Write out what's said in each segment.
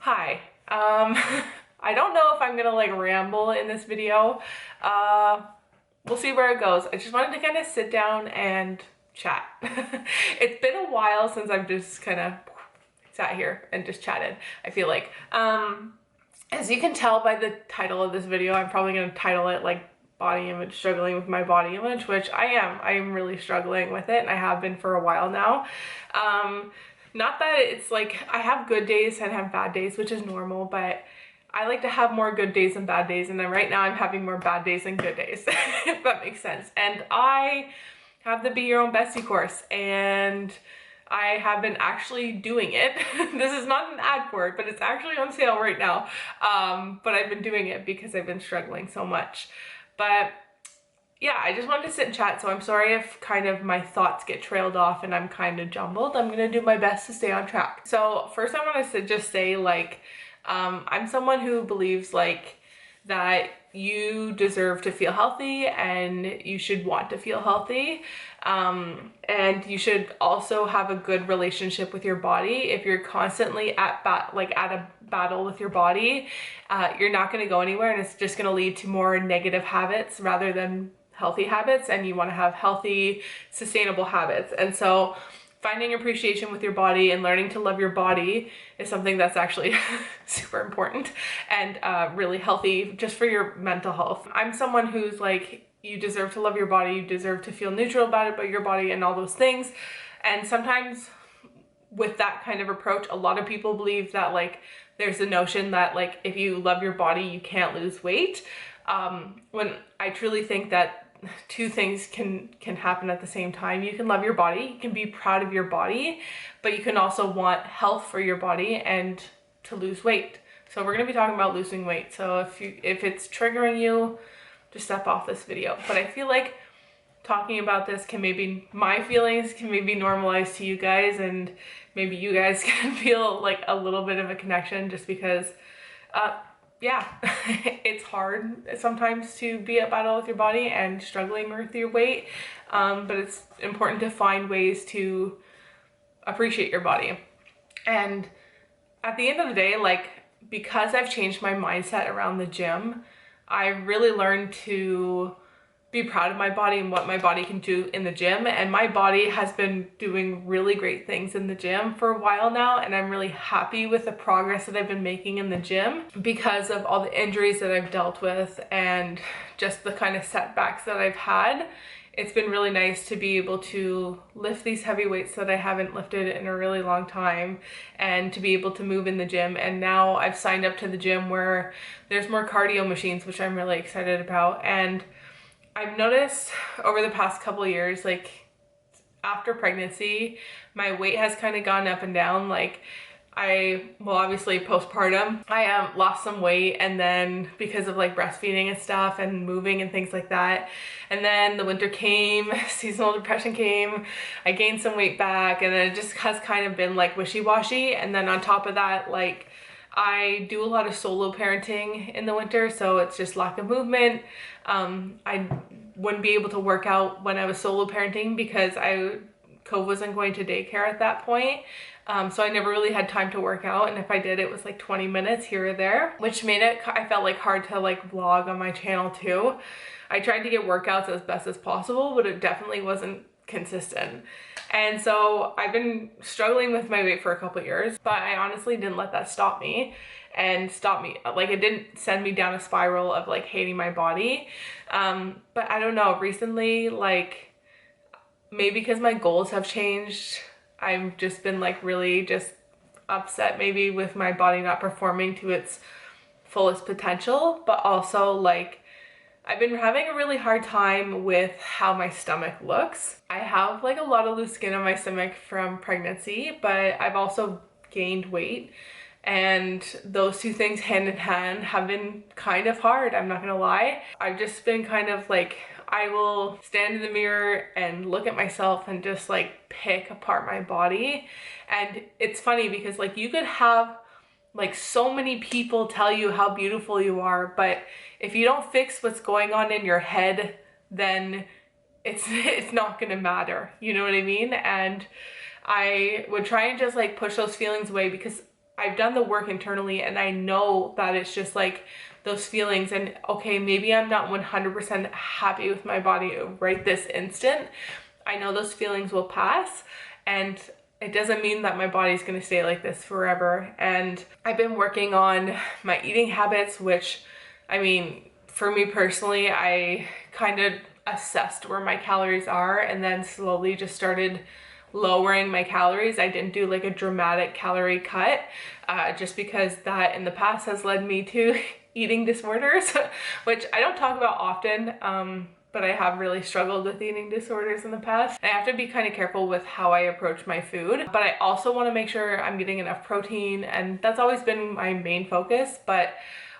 Hi. I don't know if I'm gonna like ramble in this video. We'll see where it goes. I just wanted to kind of sit down and chat. It's been a while since I've just kind of sat here and just chatted, I feel like. As you can tell by the title of this video, I'm probably gonna title it like body image, struggling with my body image, which I am really struggling with it, and I have been for a while now. Not that it's like, I have good days and have bad days, which is normal, but I like to have more good days than bad days, and then right now I'm having more bad days than good days, if that makes sense. And I have the Be Your Own Bestie course, and I have been actually doing it. This is not an ad for it, but it's actually on sale right now. But I've been doing it because I've been struggling so much. But yeah, I just wanted to sit and chat, so I'm sorry if kind of my thoughts get trailed off and I'm kind of jumbled. I'm gonna do my best to stay on track. So first I want to just say, like, I'm someone who believes like that you deserve to feel healthy and you should want to feel healthy, and you should also have a good relationship with your body. If you're constantly at a battle with your body, you're not going to go anywhere, and it's just going to lead to more negative habits rather than healthy habits. And you want to have healthy, sustainable habits. And so finding appreciation with your body and learning to love your body is something that's actually super important and really healthy just for your mental health. I'm someone who's like, you deserve to love your body, you deserve to feel neutral about your body and all those things. And sometimes with that kind of approach, a lot of people believe that like there's a notion that like if you love your body, you can't lose weight. When I truly think that two things can happen at the same time. You can love your body, you can be proud of your body, but you can also want health for your body and to lose weight. So we're going to be talking about losing weight. So if it's triggering you, just step off this video. But I feel like talking about this can maybe, my feelings can maybe normalize to you guys, and maybe you guys can feel like a little bit of a connection, just because yeah, it's hard sometimes to be at battle with your body and struggling with your weight, but it's important to find ways to appreciate your body. And at the end of the day, like, because I've changed my mindset around the gym, I really learned to be proud of my body and what my body can do in the gym. And my body has been doing really great things in the gym for a while now, and I'm really happy with the progress that I've been making in the gym because of all the injuries that I've dealt with and just the kind of setbacks that I've had. It's been really nice to be able to lift these heavy weights that I haven't lifted in a really long time, and to be able to move in the gym. And now I've signed up to the gym where there's more cardio machines, which I'm really excited about. And I've noticed over the past couple of years, like after pregnancy, my weight has kind of gone up and down. Like well, obviously postpartum, I lost some weight, and then because of like breastfeeding and stuff and moving and things like that. And then the winter came, seasonal depression came, I gained some weight back, and then it just has kind of been like wishy-washy. And then on top of that, like I do a lot of solo parenting in the winter, so it's just lack of movement. I wouldn't be able to work out when I was solo parenting because Cove wasn't going to daycare at that point. So I never really had time to work out, and if I did, it was like 20 minutes here or there, which made it, I felt like, hard to like vlog on my channel too. I tried to get workouts as best as possible, but it definitely wasn't consistent. And so I've been struggling with my weight for a couple years, but I honestly didn't let that stop me. Like, it didn't send me down a spiral of like hating my body. But I don't know, recently, like maybe because my goals have changed, I've just been like really just upset maybe with my body not performing to its fullest potential, but also like I've been having a really hard time with how my stomach looks. I have like a lot of loose skin on my stomach from pregnancy, but I've also gained weight, and those two things hand in hand have been kind of hard, I'm not gonna lie. I've just been kind of like, I will stand in the mirror and look at myself and just like pick apart my body. And it's funny because like you could have like so many people tell you how beautiful you are, but if you don't fix what's going on in your head, then it's not gonna matter, you know what I mean? And I would try and just like push those feelings away, because I've done the work internally, and I know that it's just like those feelings, and okay, maybe I'm not 100% happy with my body right this instant. I know those feelings will pass, and it doesn't mean that my body's gonna stay like this forever. And I've been working on my eating habits, which, I mean, for me personally, I kind of assessed where my calories are and then slowly just started lowering my calories. I didn't do like a dramatic calorie cut, just because that in the past has led me to eating disorders, which I don't talk about often, but I have really struggled with eating disorders in the past. I have to be kind of careful with how I approach my food, but I also want to make sure I'm getting enough protein, and that's always been my main focus. But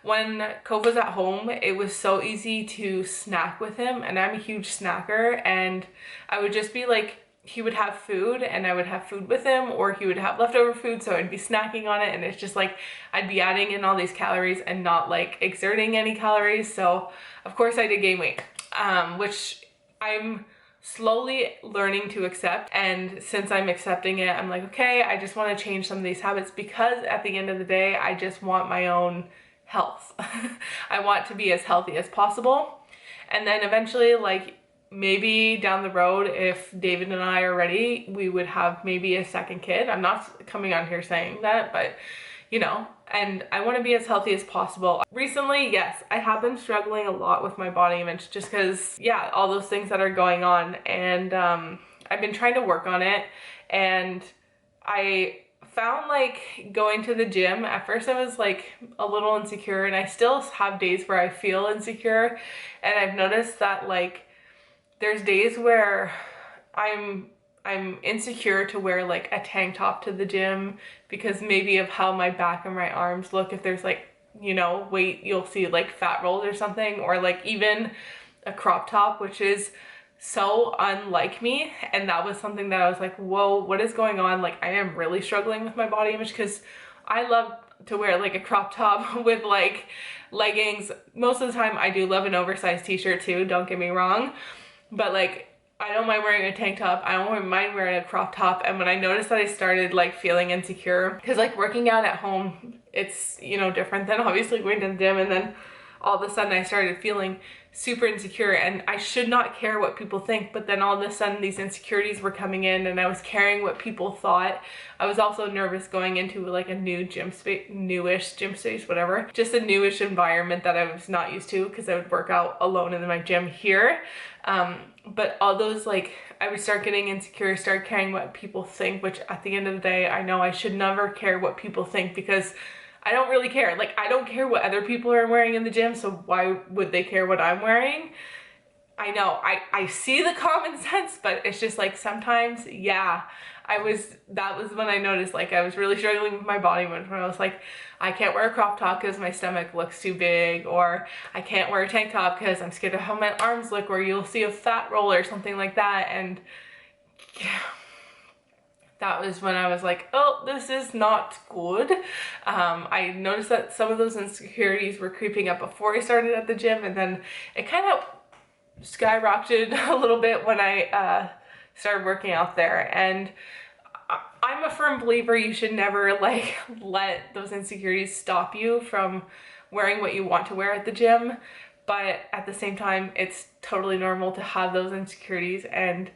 when Cove was at home, it was so easy to snack with him, and I'm a huge snacker, and I would just be like, he would have food and I would have food with him, or he would have leftover food, so I'd be snacking on it, and it's just like I'd be adding in all these calories and not like exerting any calories. So of course I did gain weight, which I'm slowly learning to accept. And since I'm accepting it, I'm like, okay, I just want to change some of these habits, because at the end of the day, I just want my own health. I want to be as healthy as possible. And then eventually, like, maybe down the road, if David and I are ready, we would have maybe a second kid. I'm not coming on here saying that, but you know, and I want to be as healthy as possible. Recently, yes, I have been struggling a lot with my body image, just because, yeah, all those things that are going on, and I've been trying to work on it. And I found like going to the gym, at first I was like a little insecure, and I still have days where I feel insecure, and I've noticed that like there's days where I'm insecure to wear like a tank top to the gym, because maybe of how my back and my arms look. If there's like, you know, weight, you'll see like fat rolls or something, or like even a crop top, which is so unlike me. And that was something that I was like, whoa, what is going on? Like, I am really struggling with my body image, because I love to wear like a crop top with like leggings. Most of the time I do love an oversized t-shirt too, don't get me wrong. But like, I don't mind wearing a tank top, I don't mind wearing a crop top. And when I noticed that I started like feeling insecure, because like working out at home, it's, you know, different than obviously going to the gym, and then all of a sudden I started feeling super insecure, and I should not care what people think, but then all of a sudden these insecurities were coming in, and I was caring what people thought. I was also nervous going into like a new gym space, newish gym space, whatever, just a newish environment that I was not used to, because I would work out alone in my gym here. But all those, like, I would start getting insecure, start caring what people think, which at the end of the day, I know I should never care what people think, because I don't really care. Like, I don't care what other people are wearing in the gym, so why would they care what I'm wearing? I know, I see the common sense, but it's just like sometimes, yeah, that was when I noticed like I was really struggling with my body image, when I was like, I can't wear a crop top because my stomach looks too big, or I can't wear a tank top because I'm scared of how my arms look, or you'll see a fat roll or something like that. And yeah, that was when I was like, oh, this is not good. I noticed that some of those insecurities were creeping up before I started at the gym, and then it kind of skyrocketed a little bit when I started working out there. And I'm a firm believer you should never like let those insecurities stop you from wearing what you want to wear at the gym, but at the same time, it's totally normal to have those insecurities and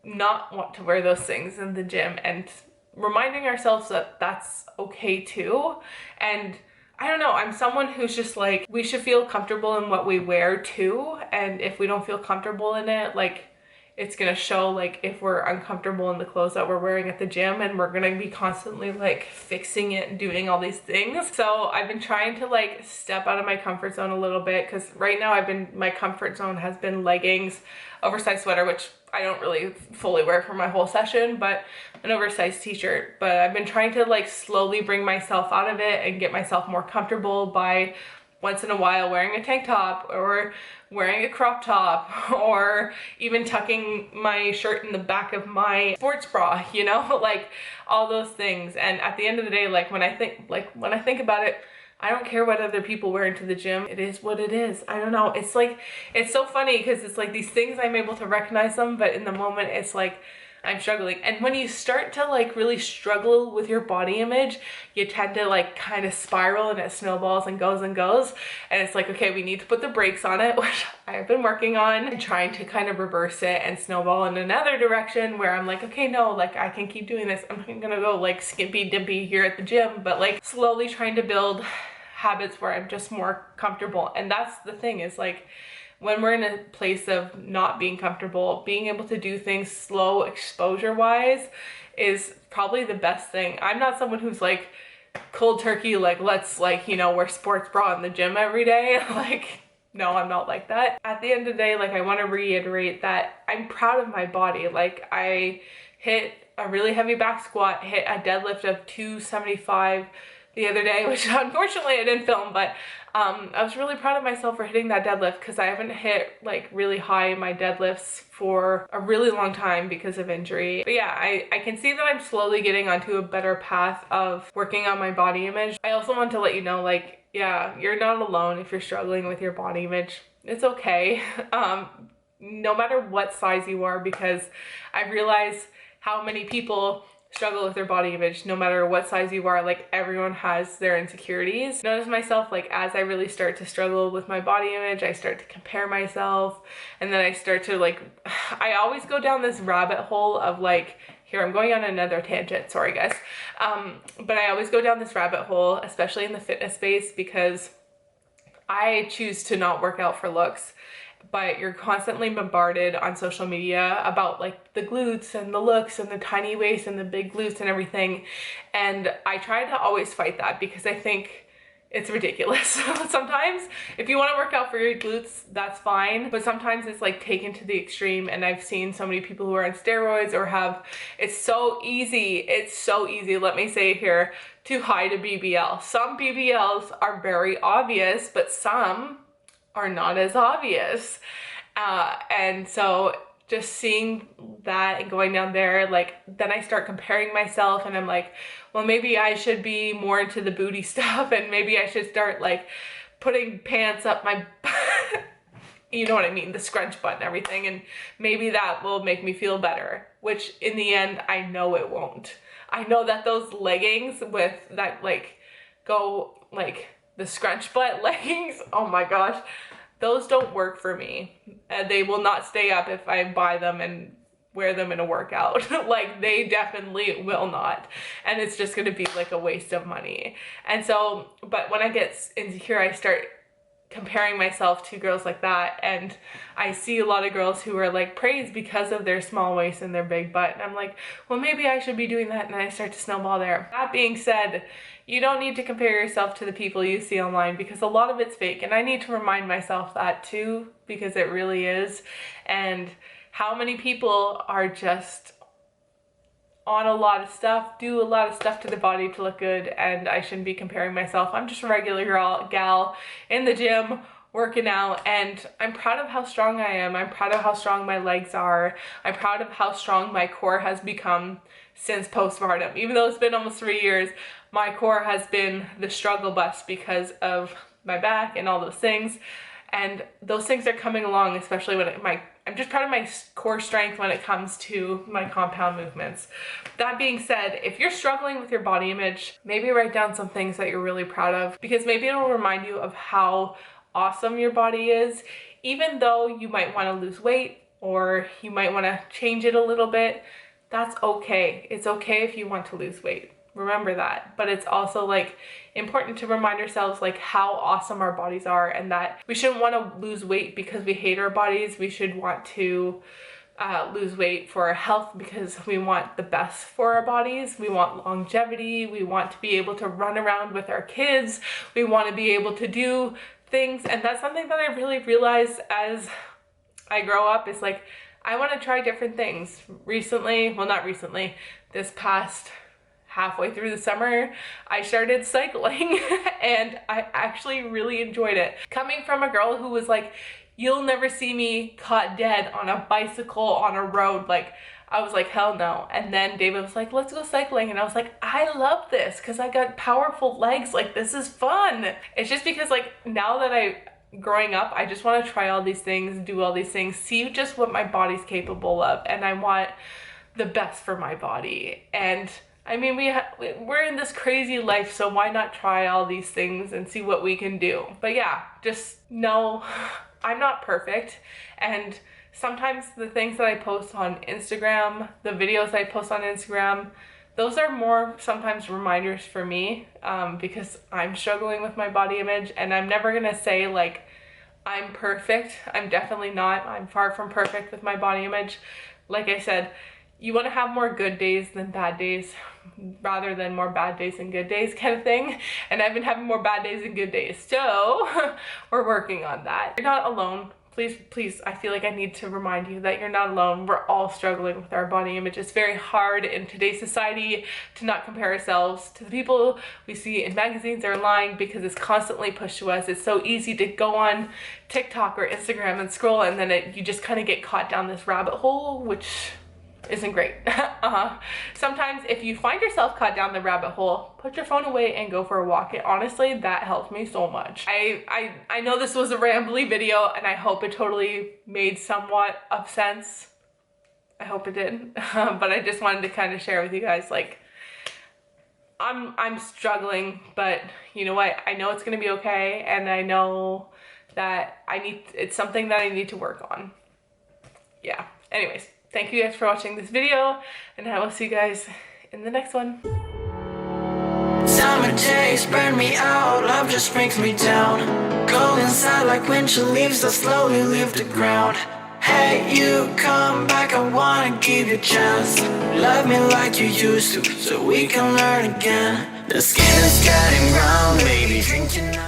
not want to wear those things in the gym, and reminding ourselves that that's okay too. And I don't know, I'm someone who's just like, we should feel comfortable in what we wear too, and if we don't feel comfortable in it, like, it's gonna show, like, if we're uncomfortable in the clothes that we're wearing at the gym, and we're gonna be constantly like fixing it and doing all these things. So I've been trying to like step out of my comfort zone a little bit, because right now my comfort zone has been leggings, oversized sweater, which I don't really fully wear for my whole session, but an oversized t-shirt. But I've been trying to like slowly bring myself out of it and get myself more comfortable by once in a while wearing a tank top, or wearing a crop top, or even tucking my shirt in the back of my sports bra, you know, like all those things. And at the end of the day, like when I think about it, I don't care what other people wear into the gym. It is what it is. I don't know. It's like, it's so funny because it's like these things I'm able to recognize them, but in the moment it's like, I'm struggling. And when you start to like really struggle with your body image, you tend to like kind of spiral and it snowballs and goes and goes. And it's like, okay, we need to put the brakes on it, which I've been working on, and trying to kind of reverse it and snowball in another direction where I'm like, okay, no, like I can keep doing this. I'm not gonna go like skimpy dimpy here at the gym, but like slowly trying to build habits where I'm just more comfortable. And that's the thing, is like, when we're in a place of not being comfortable, being able to do things slow exposure wise is probably the best thing. I'm not someone who's like cold turkey, like let's like, you know, wear sports bra in the gym every day. Like, no, I'm not like that. At the end of the day, like I want to reiterate that I'm proud of my body. Like I hit a really heavy back squat, hit a deadlift of 275 the other day, which unfortunately I didn't film, but I was really proud of myself for hitting that deadlift, because I haven't hit like really high in my deadlifts for a really long time because of injury. But yeah, I can see that I'm slowly getting onto a better path of working on my body image. I also want to let you know, like, yeah, you're not alone if you're struggling with your body image. It's okay. No matter what size you are, because I've realized how many people struggle with their body image no matter what size you are. Like everyone has their insecurities. Notice myself, like as I really start to struggle with my body image, I start to compare myself, and then I start to like, I always go down this rabbit hole of like, here I'm going on another tangent, sorry guys, but I always go down this rabbit hole, especially in the fitness space, because I choose to not work out for looks. But you're constantly bombarded on social media about like the glutes and the looks and the tiny waist and the big glutes and everything. And I try to always fight that, because I think it's ridiculous. Sometimes if you want to work out for your glutes, that's fine. But sometimes it's like taken to the extreme. And I've seen so many people who are on steroids or have, it's so easy, let me say here, to hide a BBL. Some BBLs are very obvious, but some are not as obvious. And so just seeing that and going down there, like then I start comparing myself, and I'm like, well, maybe I should be more into the booty stuff, and maybe I should start like putting pants up my you know what I mean, the scrunch butt and everything, and maybe that will make me feel better, which in the end I know it won't. I know that those leggings with that like go like the scrunch butt leggings, oh my gosh, those don't work for me. They will not stay up if I buy them and wear them in a workout. Like they definitely will not. And it's just gonna be like a waste of money. And so, but when I get insecure, I start comparing myself to girls like that, and I see a lot of girls who are like praised because of their small waist and their big butt, and I'm like, well, maybe I should be doing that, and I start to snowball there. That being said, you don't need to compare yourself to the people you see online, because a lot of it's fake, and I need to remind myself that too, because it really is. And how many people are just on a lot of stuff, do a lot of stuff to the body to look good, and I shouldn't be comparing myself. I'm just a regular gal in the gym working out, and I'm proud of how strong I am. I'm proud of how strong my legs are. I'm proud of how strong my core has become since postpartum. Even though it's been almost 3 years, my core has been the struggle bus because of my back and all those things. And those things are coming along, especially when I'm just proud of my core strength when it comes to my compound movements. That being said, if you're struggling with your body image, maybe write down some things that you're really proud of, because maybe it'll remind you of how awesome your body is. Even though you might want to lose weight or you might want to change it a little bit, that's okay. It's okay if you want to lose weight. Remember that. But it's also like important to remind ourselves like how awesome our bodies are, and that we shouldn't want to lose weight because we hate our bodies. We should want to lose weight for our health, because we want the best for our bodies. We want longevity. We want to be able to run around with our kids. We want to be able to do things. And that's something that I really realized as I grow up, is like, I want to try different things. Recently, well, not recently, this past halfway through the summer, I started cycling and I actually really enjoyed it. Coming from a girl who was like, you'll never see me caught dead on a bicycle on a road, like I was like, hell no. And then David was like, let's go cycling, and I was like, I love this because I got powerful legs, like this is fun. It's just because like now that growing up, I just want to try all these things, do all these things, see just what my body's capable of, and I want the best for my body. And I mean, we're in this crazy life, so why not try all these things and see what we can do? But yeah, just know I'm not perfect, and sometimes the things that I post on Instagram, the videos I post on Instagram, those are more sometimes reminders for me, because I'm struggling with my body image, and I'm never gonna say like I'm perfect. I'm definitely not. I'm far from perfect with my body image. Like I said, you want to have more good days than bad days, rather than more bad days than good days kind of thing. And I've been having more bad days than good days. So we're working on that. You're not alone. Please, I feel like I need to remind you that you're not alone. We're all struggling with our body image. It's very hard in today's society to not compare ourselves to the people we see in magazines or online, because it's constantly pushed to us. It's so easy to go on TikTok or Instagram and scroll, and then you just kind of get caught down this rabbit hole, which isn't great. Sometimes if you find yourself caught down the rabbit hole, put your phone away and go for a walk. It honestly, that helped me so much. I know this was a rambly video, and I hope it totally made somewhat of sense. I hope it did. But I just wanted to kind of share with you guys, like, I'm struggling, but you know what? I know it's gonna be okay, and I know that it's something that I need to work on. Yeah, anyways. Thank you guys for watching this video, and I will see you guys in the next one. Summer days burn me out, love just brings me down. Cold inside like winter leaves that slowly leave the ground. Hey, you come back, I wanna give you a chance. Love me like you used to, so we can learn again. The skin is getting brown, baby, drinking.